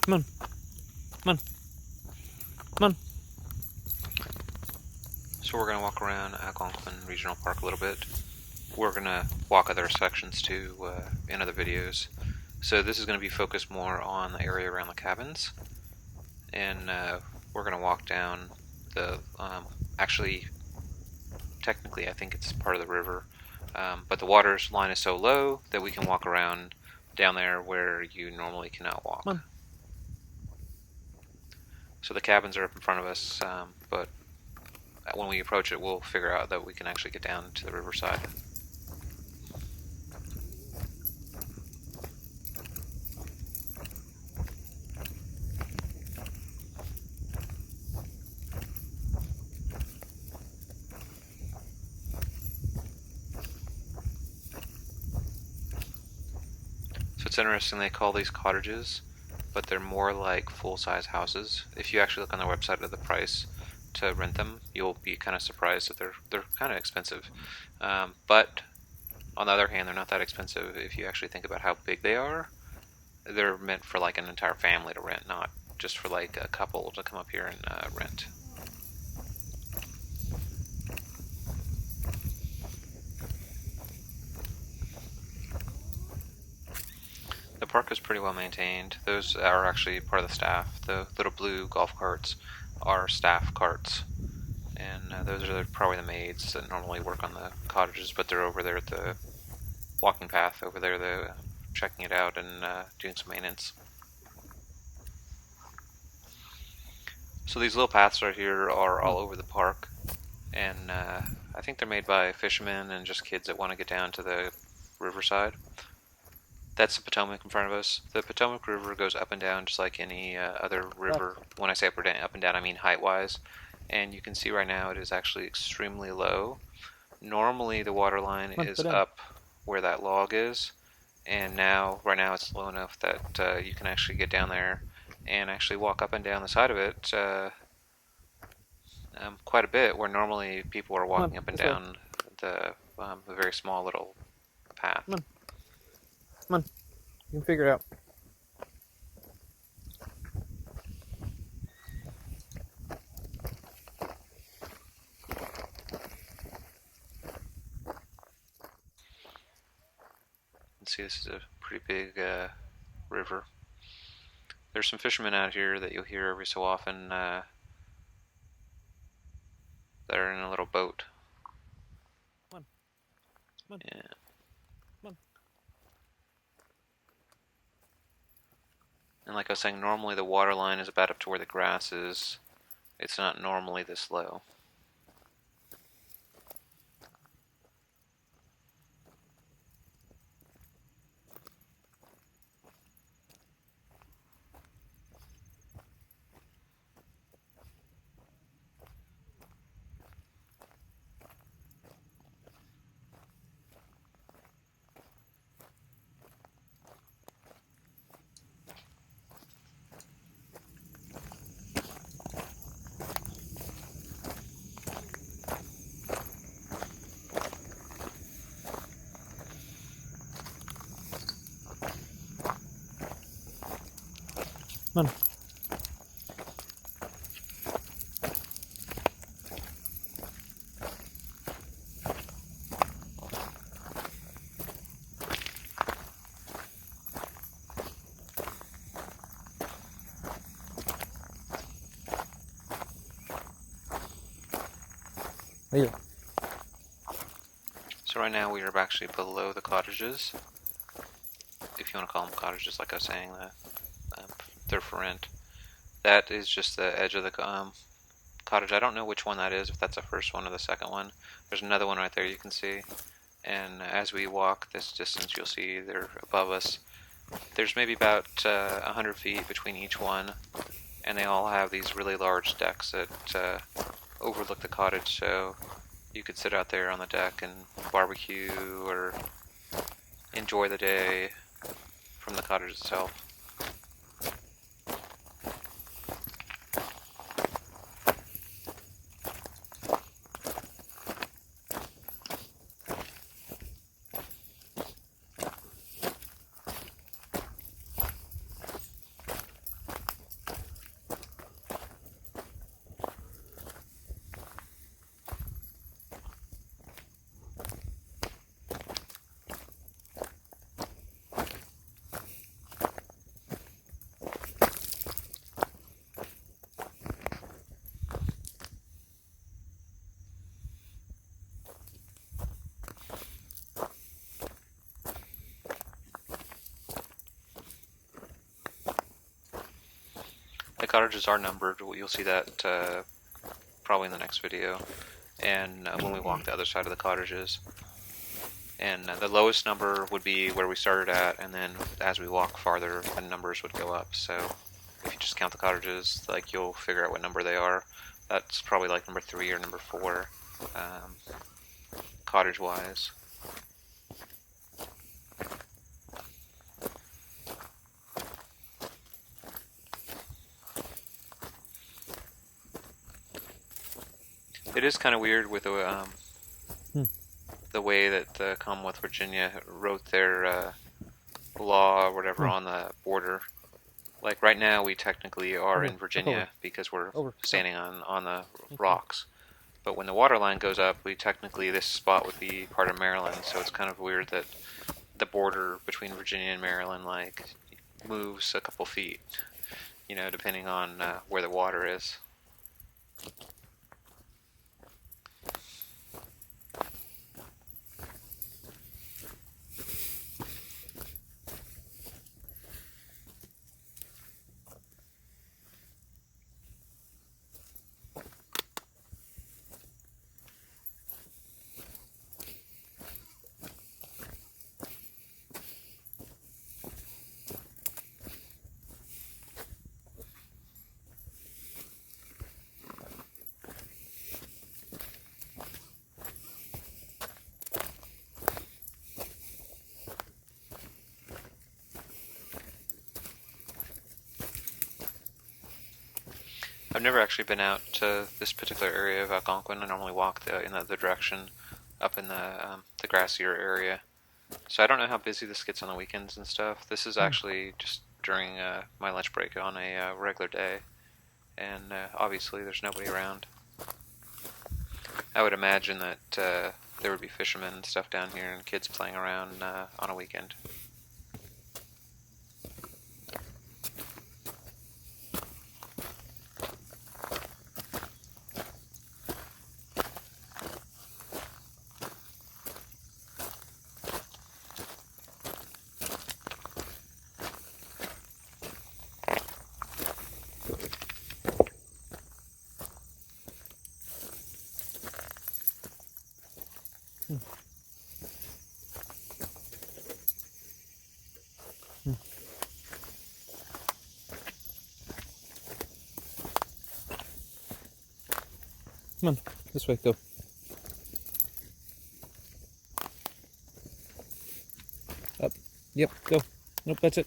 Come on. Come on. Come on. So we're going to walk around Algonquin Regional Park a little bit. We're going to walk other sections too in other videos. So this is going to be focused more on the area around the cabins. And we're going to walk down the, actually, technically I think it's part of the river. But the water line is so low that we can walk around down there where you normally cannot walk. Come on. So the cabins are up in front of us, but when we approach it, we'll figure out that we can actually get down to the riverside. So it's interesting, they call these cottages, but they're more like full-size houses. If you actually look on their website at the price to rent them, you'll be kind of surprised that they're kind of expensive. But on the other hand, they're not that expensive if you actually think about how big they are. They're meant for like an entire family to rent, not just for like a couple to come up here and rent. The park is pretty well maintained. Those are actually part of the staff. The little blue golf carts are staff carts. And those are probably the maids that normally work on the cottages, but they're over there at the walking path over there, they're checking it out and doing some maintenance. So these little paths right here are all over the park, and I think they're made by fishermen and just kids that want to get down to the riverside. That's the Potomac in front of us. The Potomac River goes up and down just like any other river. When I say up and down, I mean height-wise. And you can see right now it is actually extremely low. Normally the water line is up where that log is, and right now it's low enough that you can actually get down there and actually walk up and down the side of it quite a bit, where normally people are walking up and down the very small little path. Come on. Come on. You can figure it out. See, this is a pretty big river. There's some fishermen out here that you'll hear every so often that are in a little boat. Come on. Come on. Yeah. Come on. And like I was saying, normally the water line is about up to where the grass is. It's not normally this low. Come on. Here. So right now we are actually below the cottages, if you want to call them cottages, like I was saying, they're for rent. That is just the edge of the cottage. I don't know which one that is, if that's the first one or the second one. There's another one right there you can see, and as we walk this distance you'll see they're above us. There's maybe about 100 feet between each one, and they all have these really large decks that overlook the cottage, so you could sit out there on the deck and barbecue or enjoy the day from the cottage itself. The cottages are numbered. You'll see that probably in the next video, and when we walk the other side of the cottages. And the lowest number would be where we started at, and then as we walk farther, the numbers would go up. So if you just count the cottages, like, you'll figure out what number they are. That's probably like number 3 or number 4, cottage-wise. It is kind of weird with the way that the Commonwealth of Virginia wrote their law or whatever on the border. Like, right now we technically are in Virginia because we're standing on the rocks. But when the water line goes up, this spot would be part of Maryland. So it's kind of weird that the border between Virginia and Maryland, like, moves a couple feet, depending on where the water is. I've never actually been out to this particular area of Algonquin. I normally walk in the other direction, up in the grassier area. So I don't know how busy this gets on the weekends and stuff. This is actually just during my lunch break on a regular day, and obviously there's nobody around. I would imagine that there would be fishermen and stuff down here and kids playing around on a weekend. Come on, this way, go. Up. Yep, go. Nope, that's it.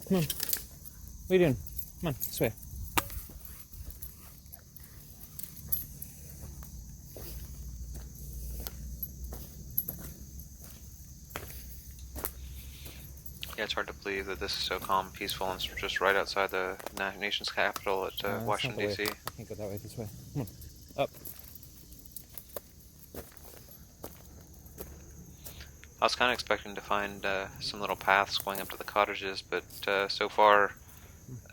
Come on. What are you doing? Come on, this way. Yeah, it's hard to believe that this is so calm and peaceful and it's just right outside the nation's capital at Washington, D.C. I can't go that way, this way. Come on, up. I was kind of expecting to find some little paths going up to the cottages, but so far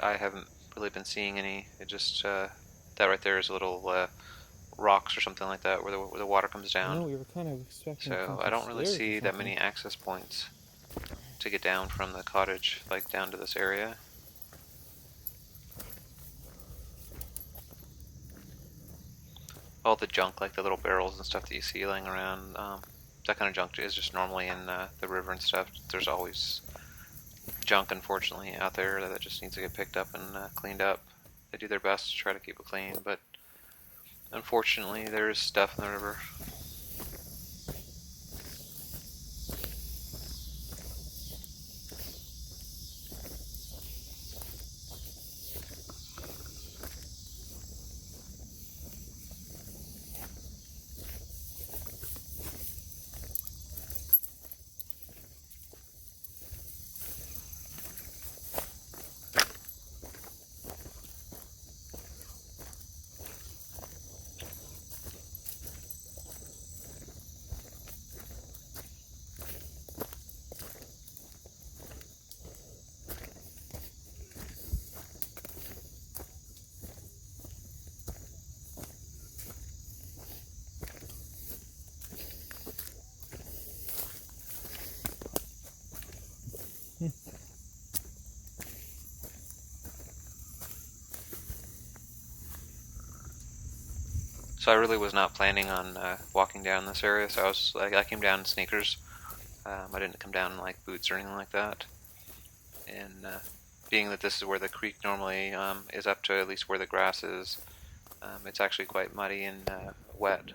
I haven't really been seeing any. It just, that right there is a little rocks or something like that where the water comes down. No, we were kind of expecting. So I don't really see that many access points to get down from the cottage, like down to this area. All the junk, like the little barrels and stuff that you see laying around, that kind of junk is just normally in the river and stuff. There's always junk, unfortunately, out there that just needs to get picked up and cleaned up. They do their best to try to keep it clean, but unfortunately there is stuff in the river. So I really was not planning on walking down this area, so I came down in sneakers. I didn't come down in like boots or anything like that. And being that this is where the creek normally is up to at least where the grass is, it's actually quite muddy and wet.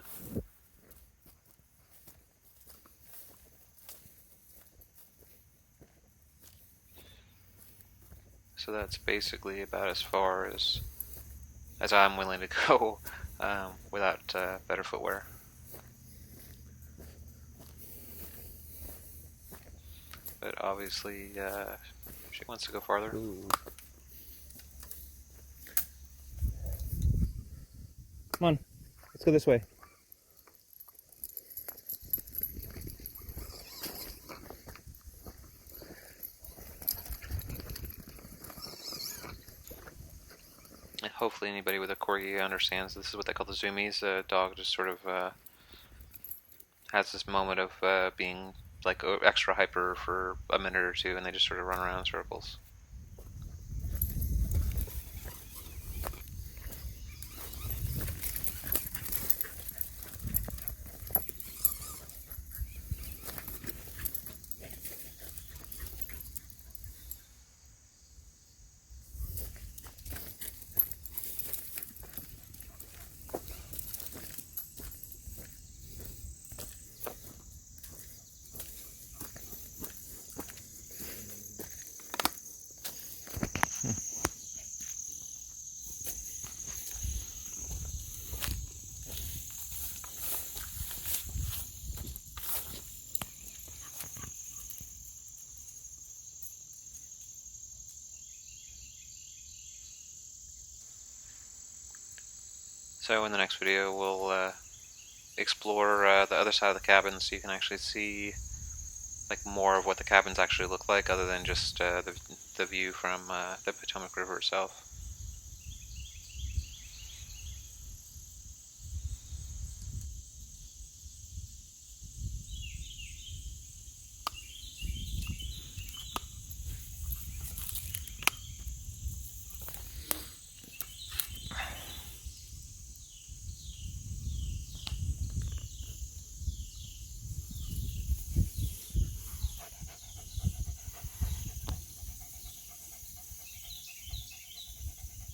So that's basically about as far as I'm willing to go without better footwear. But obviously, she wants to go farther. Ooh. Come on, let's go this way. And hopefully anybody with a Corgi understands this is what they call the zoomies. A dog just sort of has this moment of being like extra hyper for a minute or two, and they just sort of run around in circles. So in the next video, we'll explore the other side of the cabin, so you can actually see like more of what the cabins actually look like, other than just the view from the Potomac River itself.